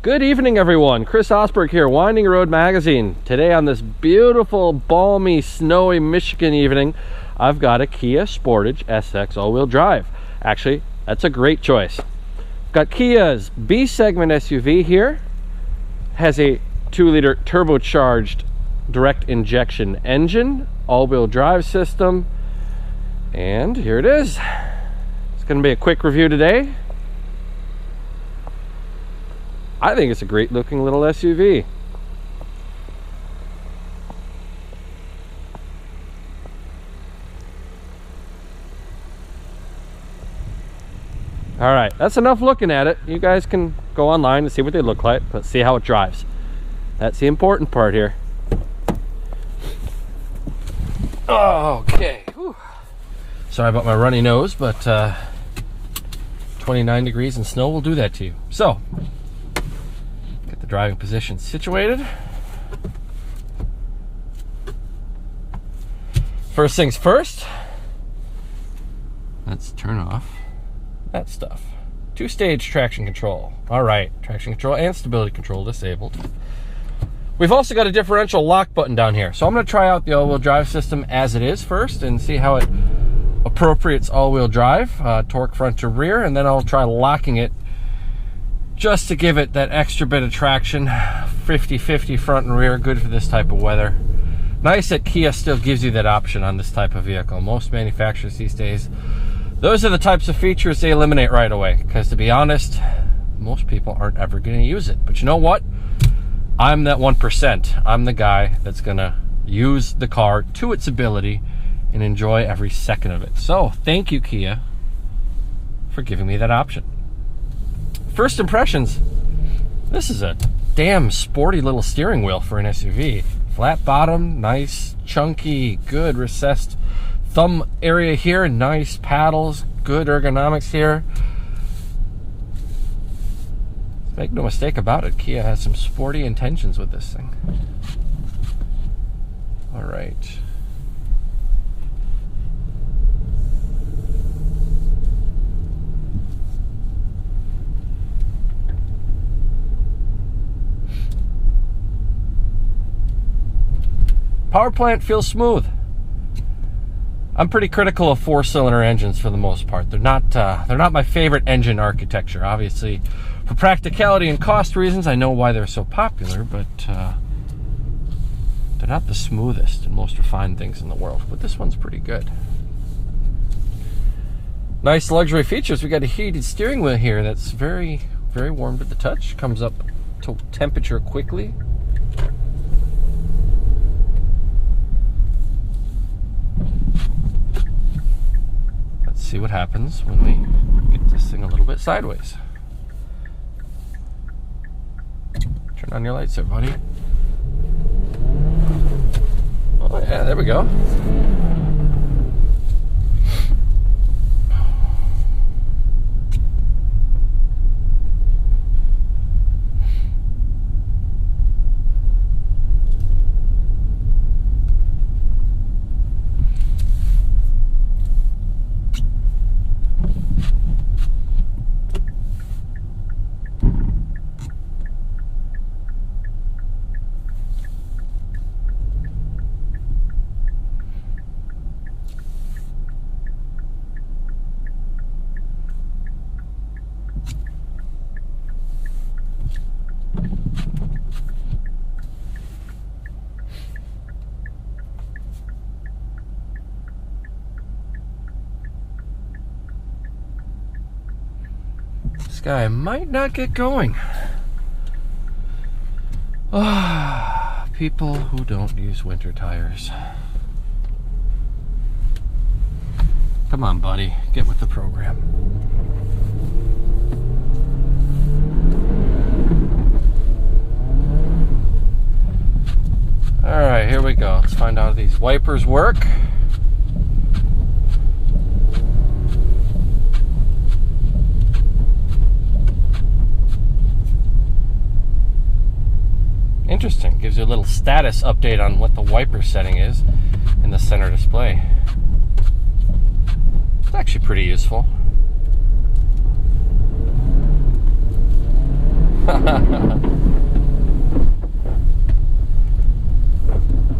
Good evening, everyone. Chris Osberg here, Winding Road Magazine. Today on this beautiful, balmy, snowy Michigan evening, I've got a Kia Sportage SX all-wheel drive. Actually, that's a great choice. Got Kia's B-segment SUV here. Has a 2-liter turbocharged direct injection engine, all-wheel drive system, and here it is. It's going to be a quick review today. I think it's a great looking little SUV. All right, that's enough looking at it. You guys can go online and see what they look like, but see how it drives. That's the important part here. Okay. Whew. Sorry about my runny nose, but 29 degrees and snow will do that to you. So, get the driving position situated. First things first, let's turn off that stuff. 2-stage traction control. All right, traction control and stability control disabled. We've also got a differential lock button down here. So I'm going to try out the all-wheel drive system as it is first and see how it appropriates all-wheel drive, torque front to rear, and then I'll try locking it just to give it that extra bit of traction. 50-50 front and rear, good for this type of weather. Nice that Kia still gives you that option on this type of vehicle. Most manufacturers these days, those are the types of features they eliminate right away, because to be honest, most people aren't ever going to use it. But you know what? I'm that 1%. I'm the guy that's going to use the car to its ability and enjoy every second of it. So thank you, Kia, for giving me that option. First impressions, this is a damn sporty little steering wheel for an SUV. Flat bottom, nice, chunky, good recessed thumb area here, nice paddles, good ergonomics here. Make no mistake about it, Kia has some sporty intentions with this thing. All right. Power plant feels smooth. I'm pretty critical of 4-cylinder engines for the most part. They're not my favorite engine architecture. Obviously, for practicality and cost reasons, I know why they're so popular, but they're not the smoothest and most refined things in the world. But this one's pretty good. Nice luxury features. We got a heated steering wheel here that's very, very warm to the touch. Comes up to temperature quickly. See what happens when we get this thing a little bit sideways. Turn on your lights there, buddy. Oh yeah, there we go. This guy might not get going. People who don't use winter tires. Come on, buddy, get with the program. All right, here we go. Let's find out if these wipers work. Interesting. Gives you a little status update on what the wiper setting is in the center display. It's actually pretty useful.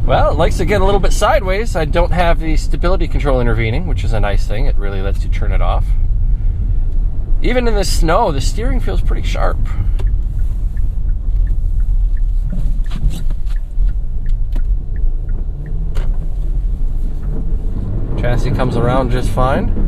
Well, it likes to get a little bit sideways. I don't have the stability control intervening, which is a nice thing. It really lets you turn it off. Even in the snow, the steering feels pretty sharp. Chassis comes around just fine.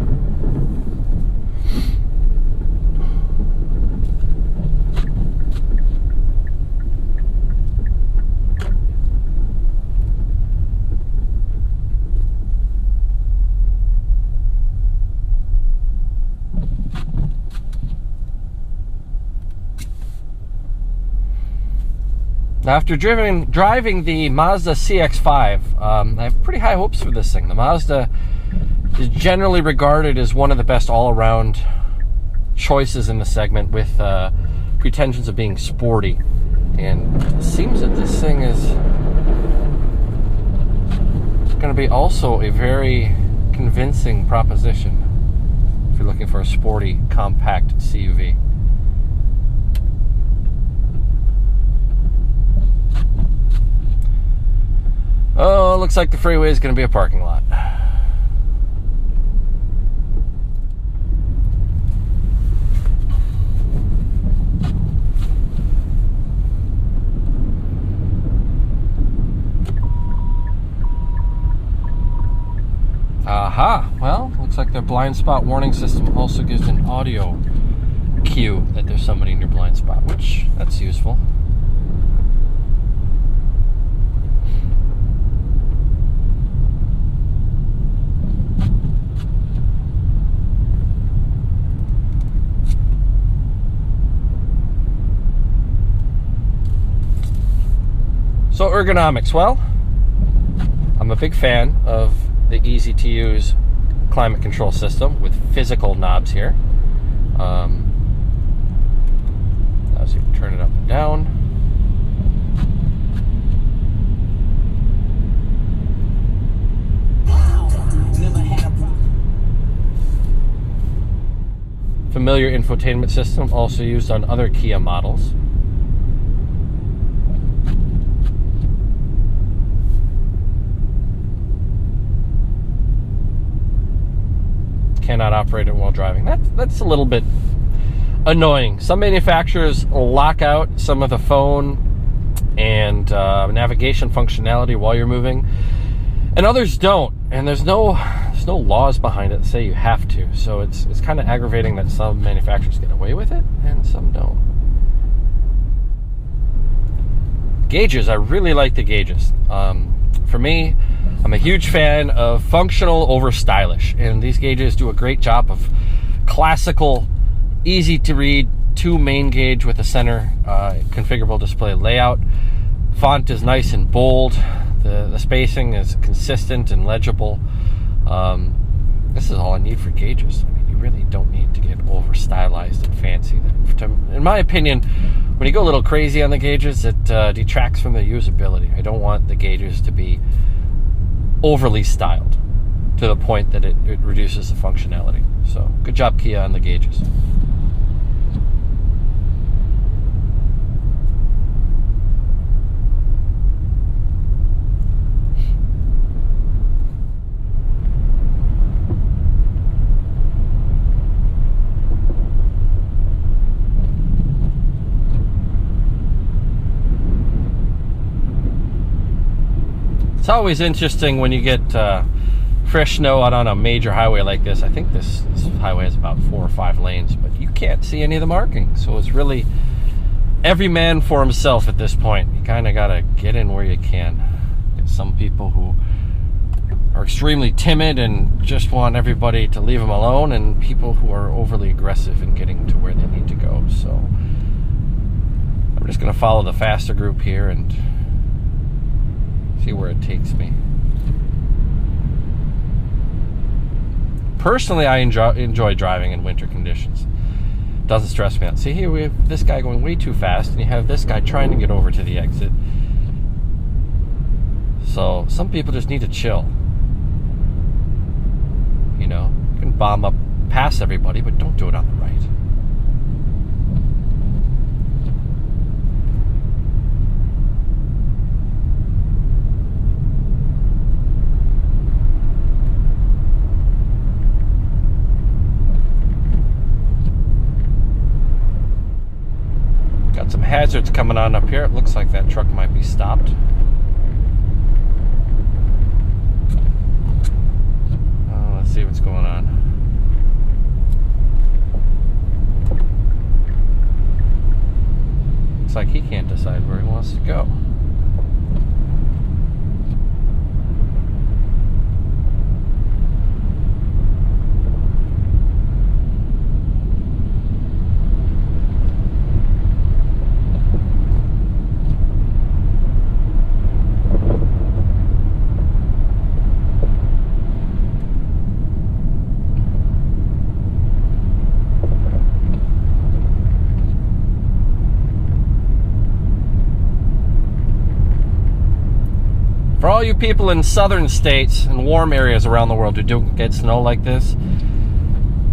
After driving the Mazda CX-5, I have pretty high hopes for this thing. The Mazda is generally regarded as one of the best all-around choices in the segment, with pretensions of being sporty. And it seems that this thing is going to be also a very convincing proposition if you're looking for a sporty, compact CUV. Oh, looks like the freeway is going to be a parking lot. Aha! Well, looks like their blind spot warning system also gives an audio cue that there's somebody in your blind spot, which, that's useful. So ergonomics, well, I'm a big fan of the easy-to-use climate control system with physical knobs here. As you can turn it up and down. Familiar infotainment system, also used on other Kia models. Cannot operate it while driving. That's a little bit annoying. Some manufacturers lock out some of the phone and navigation functionality while you're moving, and others don't. And there's no laws behind it that say you have to. So it's kind of aggravating that some manufacturers get away with it and some don't. Gauges, I really like the gauges. For me, I'm a huge fan of functional over stylish, and these gauges do a great job of classical, easy to read, 2 main gauge with a center configurable display layout. Font is nice and bold. The spacing is consistent and legible. This is all I need for gauges. I mean, you really don't need to get over stylized and fancy. In my opinion, when you go a little crazy on the gauges, it detracts from the usability. I don't want the gauges to be overly styled to the point that it reduces the functionality. So good job, Kia, on the gauges. It's always interesting when you get fresh snow out on a major highway like this. I think this highway has about 4 or 5 lanes, but you can't see any of the markings. So it's really every man for himself at this point. You kind of got to get in where you can. Get some people who are extremely timid and just want everybody to leave them alone, and people who are overly aggressive in getting to where they need to go. So I'm just going to follow the faster group here and see where it takes me. Personally, I enjoy driving in winter conditions. Doesn't stress me out. See, here we have this guy going way too fast, and you have this guy trying to get over to the exit. So some people just need to chill. You know, you can bomb up past everybody, but don't do it on the right. hazards coming on up here. It looks like that truck might be stopped. Let's see what's going on. Looks like he can't decide where he wants to go. For all you people in southern states and warm areas around the world who don't get snow like this,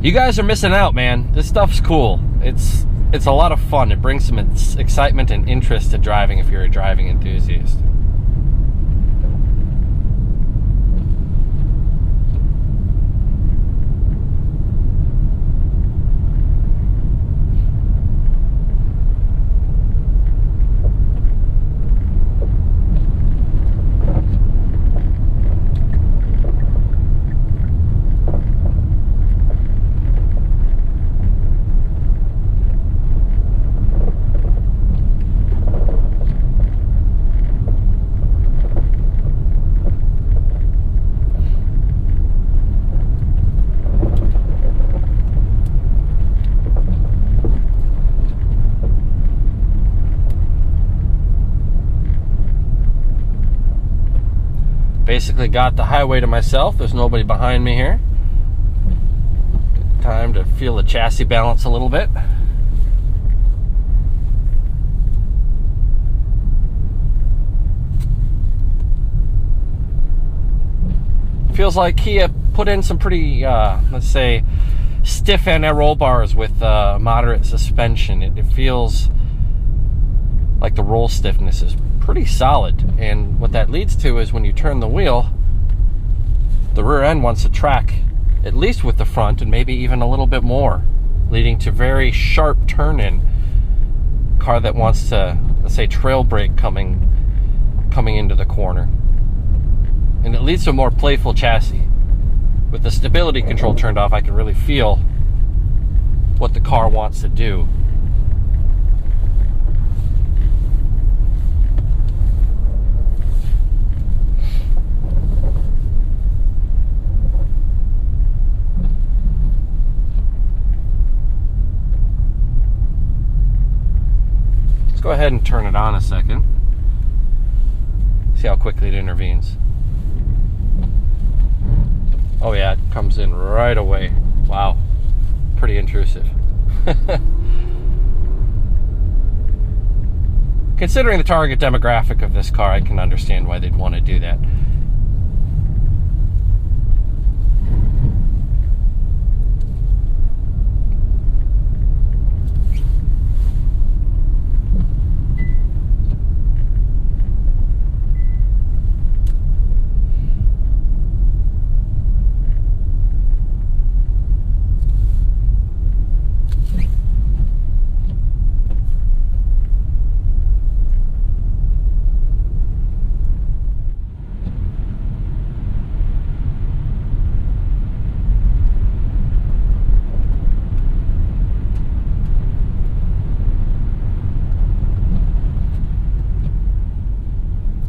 you guys are missing out, man. This stuff's cool. It's a lot of fun. It brings some excitement and interest to driving if you're a driving enthusiast. Basically got the highway to myself. There's nobody behind me here. Good time to feel the chassis balance a little bit. Feels like Kia put in some pretty, let's say, stiff anti-roll bars with moderate suspension. It feels like the roll stiffness is pretty solid, and what that leads to is when you turn the wheel, the rear end wants to track at least with the front and maybe even a little bit more, leading to very sharp turn-in. Car that wants to, let's say, trail brake coming into the corner, and it leads to a more playful chassis. With the stability control turned off, I can really feel what the car wants to do. Go ahead and turn it on a second. See how quickly it intervenes. Oh yeah, it comes in right away. Wow, pretty intrusive. Considering the target demographic of this car, I can understand why they'd want to do that.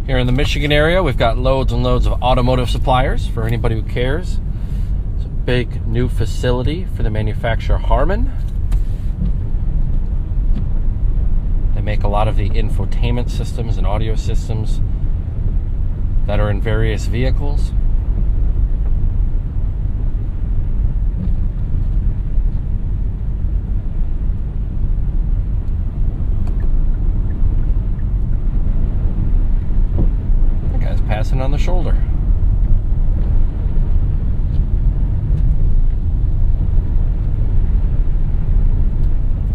Here in the Michigan area, we've got loads and loads of automotive suppliers for anybody who cares. It's a big new facility for the manufacturer Harman. They make a lot of the infotainment systems and audio systems that are in various vehicles. Passing on the shoulder.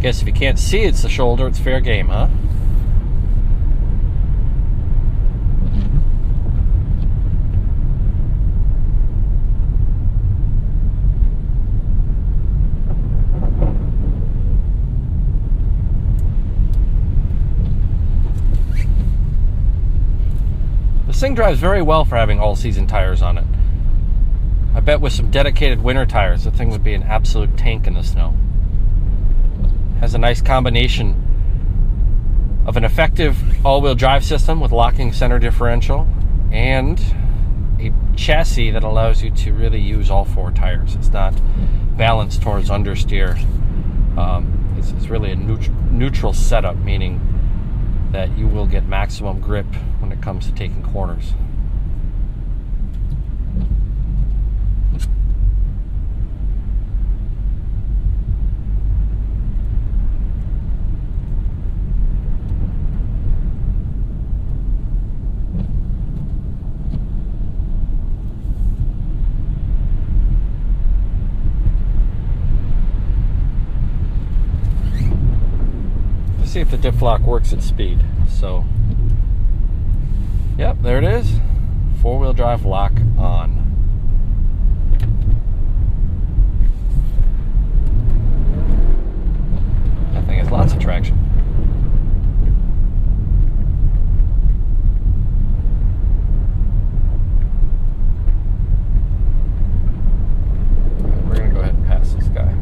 Guess if you can't see it's the shoulder, it's fair game, huh? This thing drives very well for having all-season tires on it. I bet with some dedicated winter tires, the thing would be an absolute tank in the snow. Has a nice combination of an effective all-wheel drive system with locking center differential and a chassis that allows you to really use all 4 tires. It's not balanced towards understeer. It's really a neutral setup, meaning that you will get maximum grip when it comes to taking corners. See if the diff lock works at speed. So, yep, there it is. 4-wheel drive lock on. That thing has lots of traction. We're gonna go ahead and pass this guy.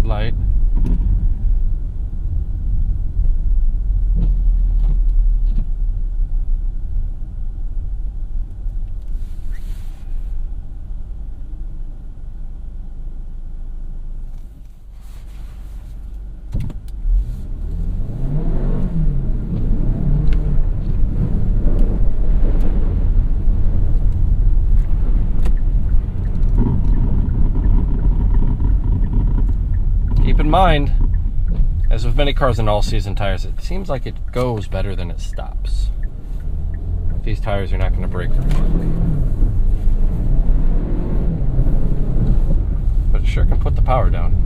Light. Keep in mind, as with many cars in all-season tires, it seems like it goes better than it stops. With these tires, you're not going to brake very quickly. But it sure can put the power down.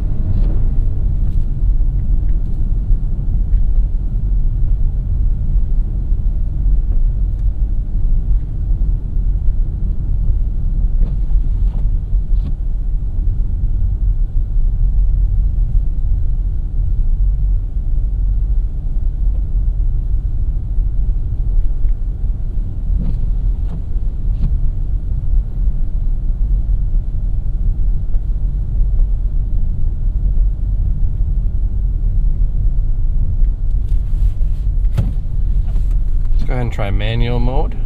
Go ahead and try manual mode.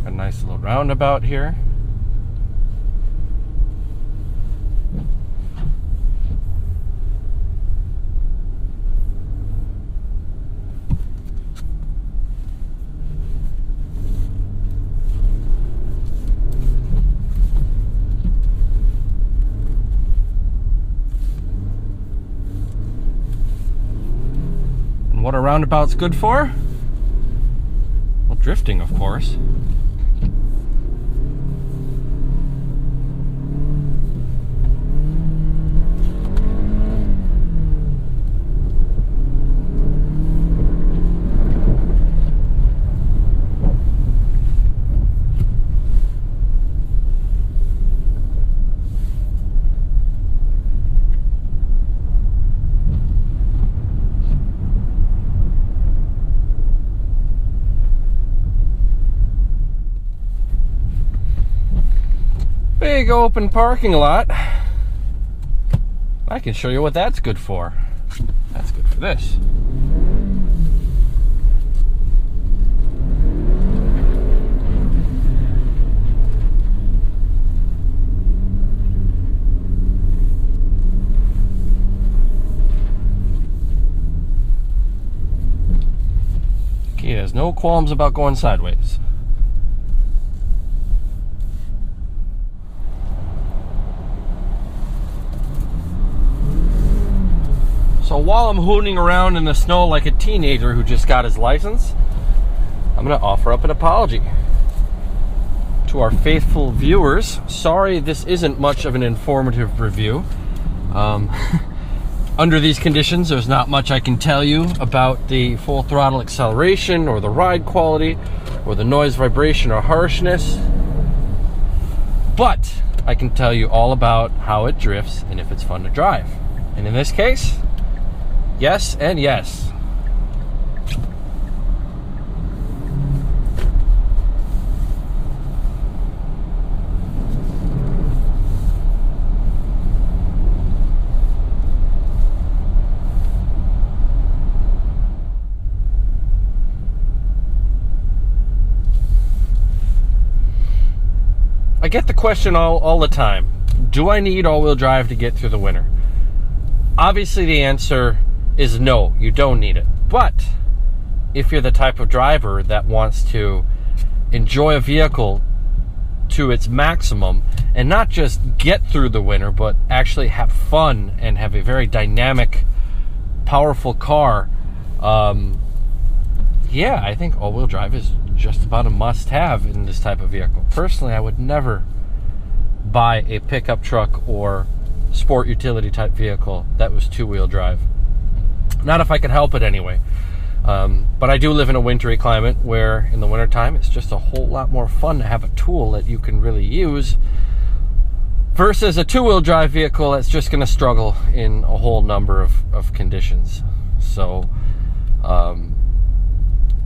Got a nice little roundabout here. What a roundabout's good for? Well, drifting, of course. Big open parking lot. I can show you what that's good for. That's good for this. He has no qualms about going sideways. So while I'm hooning around in the snow like a teenager who just got his license, I'm going to offer up an apology to our faithful viewers. Sorry, this isn't much of an informative review. Under these conditions, there's not much I can tell you about the full throttle acceleration or the ride quality or the noise, vibration, or harshness. But I can tell you all about how it drifts and if it's fun to drive. And in this case, yes and yes. I get the question all the time. Do I need all-wheel drive to get through the winter? Obviously the answer is no, you don't need it. But if you're the type of driver that wants to enjoy a vehicle to its maximum and not just get through the winter, but actually have fun and have a very dynamic, powerful car, yeah, I think all-wheel drive is just about a must-have in this type of vehicle. Personally, I would never buy a pickup truck or sport utility type vehicle that was two-wheel drive. Not if I could help it anyway. But I do live in a wintry climate where in the wintertime it's just a whole lot more fun to have a tool that you can really use versus a two-wheel drive vehicle that's just going to struggle in a whole number of conditions. So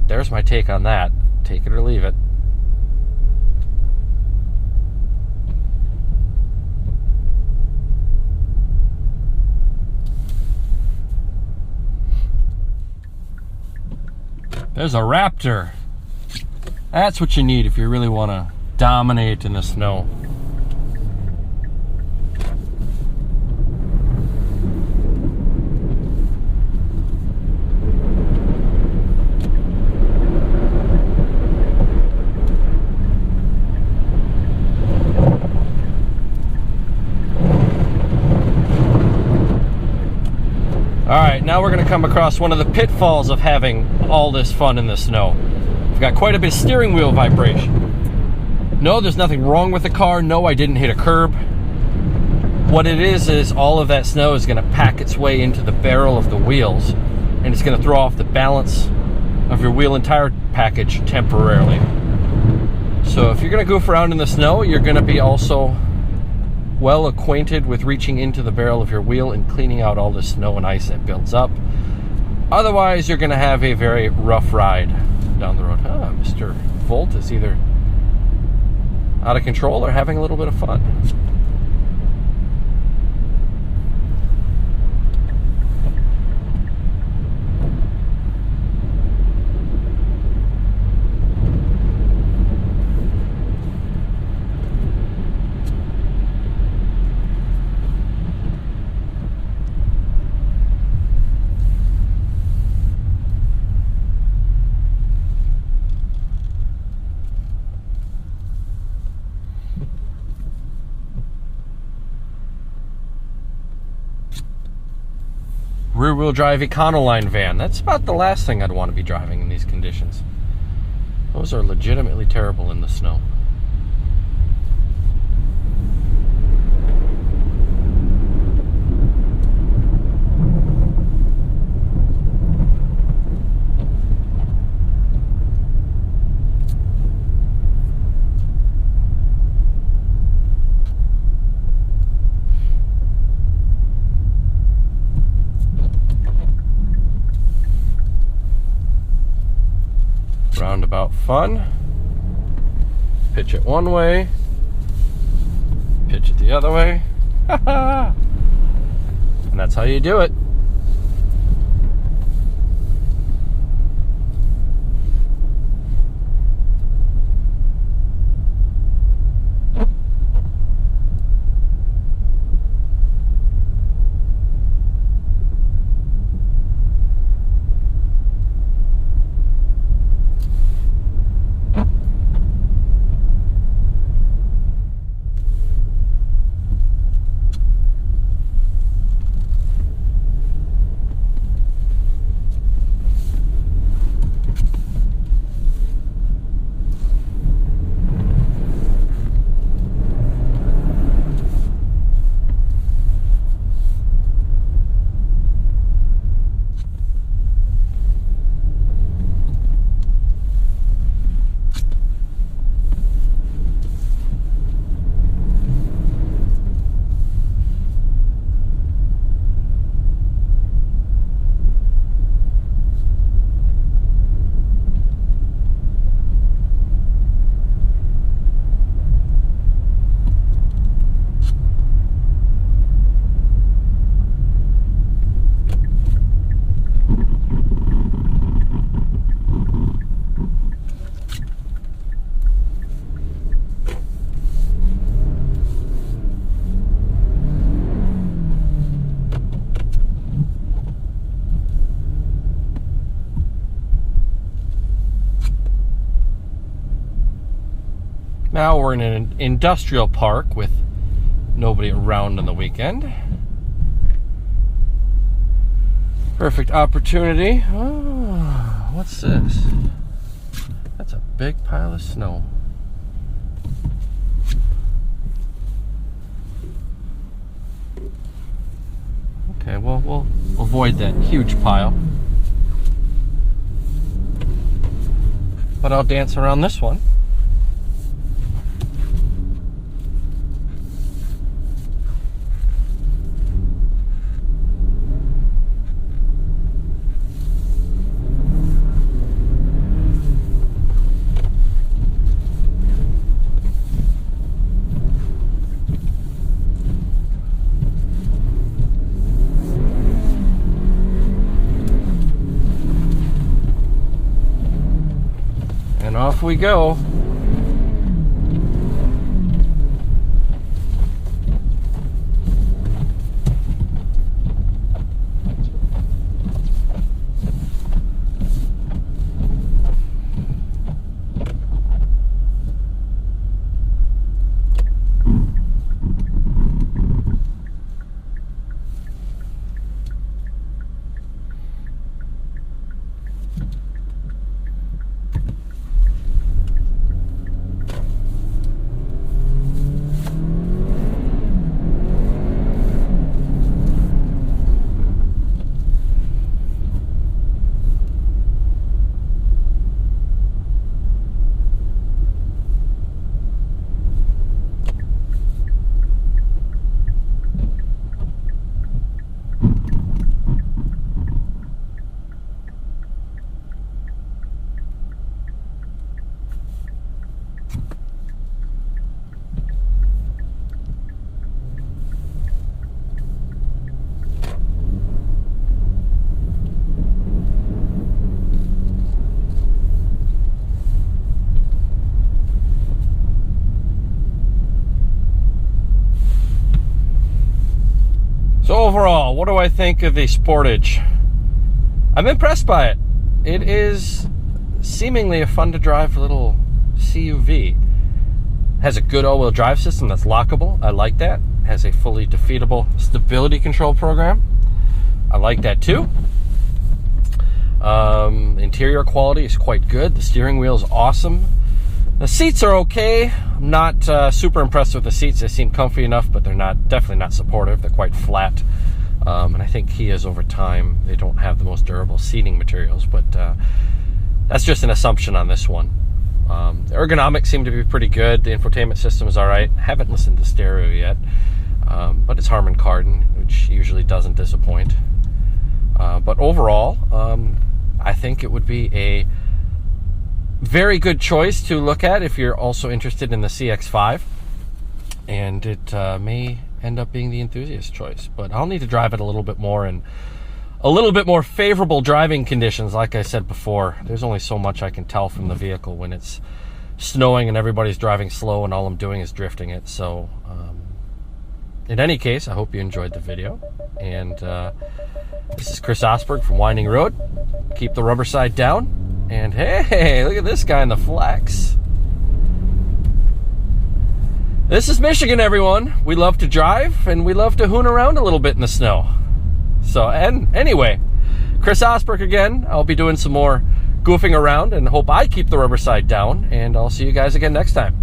there's my take on that. Take it or leave it. There's a Raptor. That's what you need if you really want to dominate in the snow. Alright, now we're going to come across one of the pitfalls of having all this fun in the snow. We've got quite a bit of steering wheel vibration. No, there's nothing wrong with the car. No, I didn't hit a curb. What it is all of that snow is going to pack its way into the barrel of the wheels, and it's going to throw off the balance of your wheel and tire package temporarily. So if you're going to goof around in the snow, you're going to be also well acquainted with reaching into the barrel of your wheel and cleaning out all the snow and ice that builds up. Otherwise, you're going to have a very rough ride down the road. Mr. Volt is either out of control or having a little bit of fun. Rear-wheel drive Econoline van. That's about the last thing I'd want to be driving in these conditions. Those are legitimately terrible in the snow. Roundabout fun. Pitch it one way, pitch it the other way. And that's how you do it. Now we're in an industrial park with nobody around on the weekend. Perfect opportunity. Oh, what's this? That's a big pile of snow. Okay, well, we'll avoid that huge pile. But I'll dance around this one. And off we go. So overall, what do I think of the Sportage? I'm impressed by it. It is seemingly a fun to drive little CUV. Has a good all-wheel drive system that's lockable. I like that. Has a fully defeatable stability control program. I like that too. Interior quality is quite good. The steering wheel is awesome. The seats are okay. I'm not super impressed with the seats. They seem comfy enough, but they're definitely not supportive. They're quite flat. And I think Kias over time, they don't have the most durable seating materials, but that's just an assumption on this one. The ergonomics seem to be pretty good. The infotainment system is all right. Haven't listened to stereo yet, but it's Harman Kardon, which usually doesn't disappoint. But overall, I think it would be a very good choice to look at if you're also interested in the CX-5. And it may end up being the enthusiast choice. But I'll need to drive it a little bit more in a little bit more favorable driving conditions. Like I said before, there's only so much I can tell from the vehicle when it's snowing and everybody's driving slow and all I'm doing is drifting it. So in any case, I hope you enjoyed the video. And this is Chris Osberg from Winding Road. Keep the rubber side down. And hey, look at this guy in the flex. This is Michigan, everyone. We love to drive and we love to hoon around a little bit in the snow. So, and anyway, Chris Osberg again. I'll be doing some more goofing around and hope I keep the rubber side down. And I'll see you guys again next time.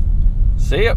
See ya.